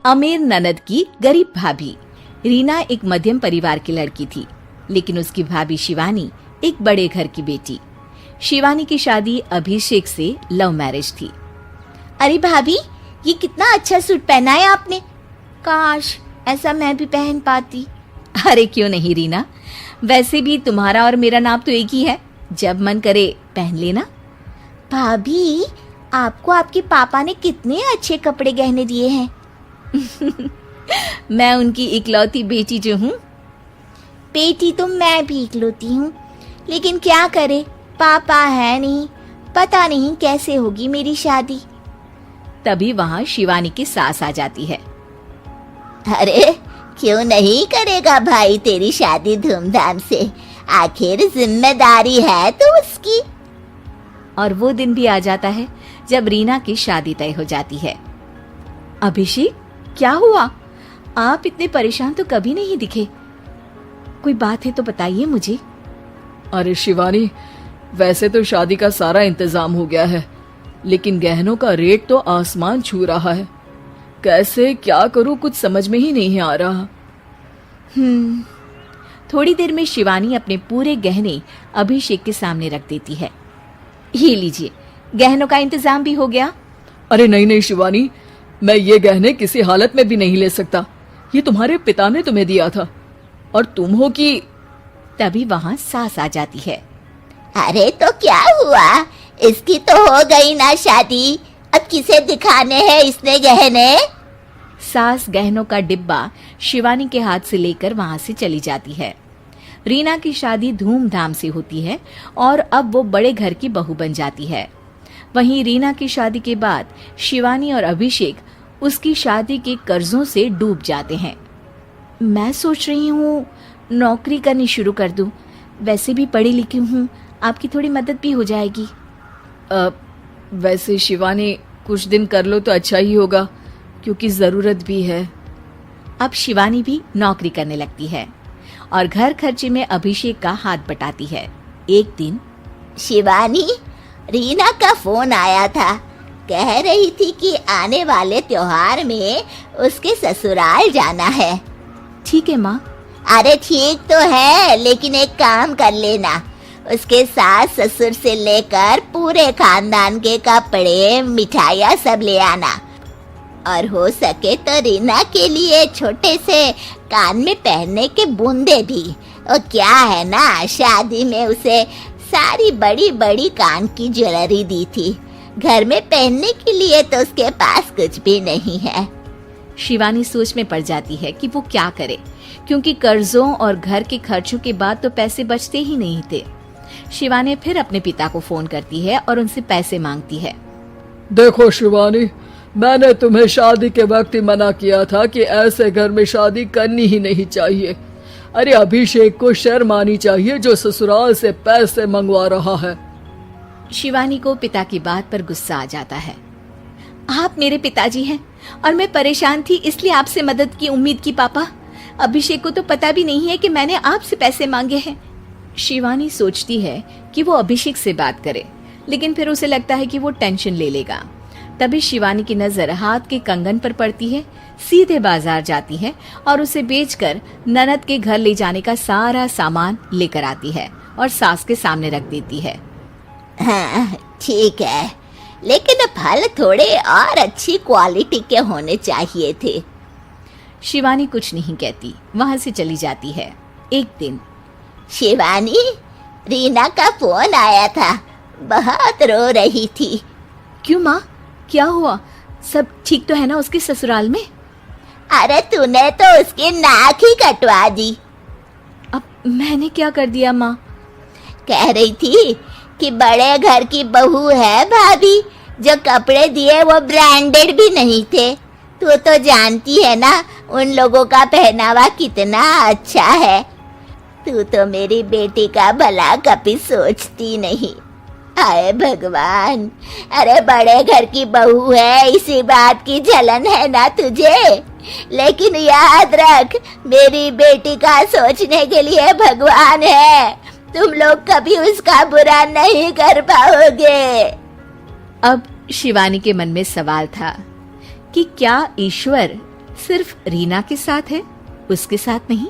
अमीर ननद की गरीब भाभी। रीना एक मध्यम परिवार की लड़की थी, लेकिन उसकी भाभी शिवानी एक बड़े घर की बेटी। शिवानी की शादी अभिषेक से लव मैरिज थी। अरे भाभी, ये कितना अच्छा सूट पहना है आपने। काश ऐसा मैं भी पहन पाती। अरे क्यों नहीं रीना, वैसे भी तुम्हारा और मेरा नाम तो एक ही है, जब मन करे पहन लेना। भाभी, आपको आपके पापा ने कितने अच्छे कपड़े गहने दिए हैं। मैं उनकी इकलौती बेटी जो हूँ। बेटी तो मैं भी इकलौती हूँ, लेकिन क्या करे, पापा है नहीं, पता नहीं कैसे होगी मेरी शादी। तभी वहाँ शिवानी की सास आ जाती है। अरे क्यों नहीं करेगा भाई तेरी शादी धूमधाम से, आखिर जिम्मेदारी है तो उसकी। और वो दिन भी आ जाता है जब रीना की शादी तय हो जाती है। अभिषेक, क्या हुआ? आप इतने परेशान तो कभी नहीं दिखे, कोई बात है तो बताइए मुझे। अरे शिवानी, वैसे तो शादी का सारा इंतजाम हो गया है, लेकिन गहनों का रेट तो आसमान छू रहा है। कैसे क्या करूं, कुछ समझ में ही नहीं आ रहा। थोड़ी देर में शिवानी अपने पूरे गहने अभिषेक के सामने रख देती है। ये लीजिए, गहनों का इंतजाम भी हो गया। अरे नहीं नहीं शिवानी, मैं ये गहने किसी हालत में भी नहीं ले सकता। ये तुम्हारे पिता ने तुम्हें दिया था, और तुम हो कि। तभी वहां सास आ जाती है। अरे तो क्या हुआ, इसकी तो हो गई ना शादी, अब किसे दिखाने हैं इसने गहने। सास गहनों का डिब्बा शिवानी के हाथ से लेकर वहां से चली जाती है। रीना की शादी धूमधाम से होती है और अब वो बड़े घर की बहू बन जाती है। वहीं रीना की शादी के बाद शिवानी और अभिषेक उसकी शादी के कर्जों से डूब जाते हैं। मैं सोच रही हूँ नौकरी करनी शुरू कर दूं, वैसे भी पढ़ी लिखी हूँ, आपकी थोड़ी मदद भी हो जाएगी। वैसे शिवानी, कुछ दिन कर लो तो अच्छा ही होगा, क्योंकि जरूरत भी है। अब शिवानी भी नौकरी करने लगती है और घर खर्चे में अभिषेक का हाथ बटाती है। एक दिन शिवानी, रीना का फोन आया था, कह रही थी कि आने वाले त्योहार में उसके ससुराल जाना है। ठीक है माँ। अरे ठीक तो है, लेकिन एक काम कर लेना, उसके सास ससुर से लेकर पूरे खानदान के कपड़े मिठाइयाँ सब ले आना, और हो सके तो रीना के लिए छोटे से कान में पहनने के बूंदे भी। और क्या है ना, शादी में उसे सारी बड़ी बड़ी कान की ज्वेलरी दी थी, घर में पहनने के लिए तो उसके पास कुछ भी नहीं है। शिवानी सोच में पड़ जाती है कि वो क्या करे, क्योंकि कर्जों और घर के खर्चों के बाद तो पैसे बचते ही नहीं थे। शिवानी फिर अपने पिता को फोन करती है और उनसे पैसे मांगती है। देखो शिवानी, मैंने तुम्हें शादी के वक्त ही मना किया था कि ऐसे घर में शादी करनी ही नहीं चाहिए। अरे अभिषेक को शर्म आनी चाहिए जो ससुराल से पैसे मंगवा रहा है। शिवानी को पिता की बात पर गुस्सा आ जाता है। आप मेरे पिताजी हैं और मैं परेशान थी, इसलिए आपसे मदद की उम्मीद की पापा। अभिषेक को तो पता भी नहीं है कि मैंने आपसे पैसे मांगे हैं। शिवानी सोचती है कि वो अभिषेक से बात करे, लेकिन फिर उसे लगता है कि वो टेंशन ले लेगा। तभी शिवानी की नजर हाथ के कंगन पर पड़ती है, सीधे बाजार जाती है और उसे बेचकर ननद के घर ले जाने का सारा सामान लेकर आती है और सास के सामने रख देती है। हाँ ठीक है, लेकिन फल थोड़े और अच्छी क्वालिटी के होने चाहिए थे। शिवानी कुछ नहीं कहती, वहां से चली जाती है। एक दिन शिवानी, रीना का फोन आया था, बहुत रो रही थी। क्यों माँ, क्या हुआ? सब ठीक तो है ना उसके ससुराल में? अरे तूने तो उसकी नाक ही कटवा दी। अब मैंने क्या कर दिया माँ? कह रही थी कि बड़े घर की बहू है भाभी, जो कपड़े दिए वो ब्रांडेड भी नहीं थे। तू तो जानती है ना उन लोगों का पहनावा कितना अच्छा है। तू तो मेरी बेटी का भला कभी सोचती नहीं। हाय भगवान, अरे बड़े घर की बहू है, इसी बात की जलन है ना तुझे, लेकिन याद रख मेरी बेटी का सोचने के लिए भगवान है, तुम लोग कभी उसका बुरा नहीं कर पाओगे। अब शिवानी के मन में सवाल था कि क्या ईश्वर सिर्फ रीना के साथ है, उसके साथ नहीं।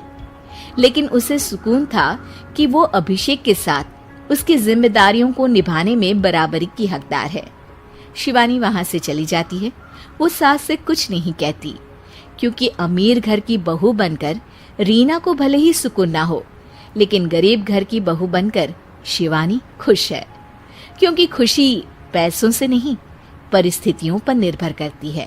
लेकिन उसे सुकून था कि वो अभिषेक के साथ उसकी जिम्मेदारियों को निभाने में बराबरी की हकदार है। शिवानी वहां से चली जाती है। वो सास से कुछ नहीं कहती, क्योंकि अमीर घर की बहू बनकर रीना को भले ही सुकून ना हो, लेकिन गरीब घर की बहू बनकर शिवानी खुश है, क्योंकि खुशी पैसों से नहीं परिस्थितियों पर निर्भर करती है।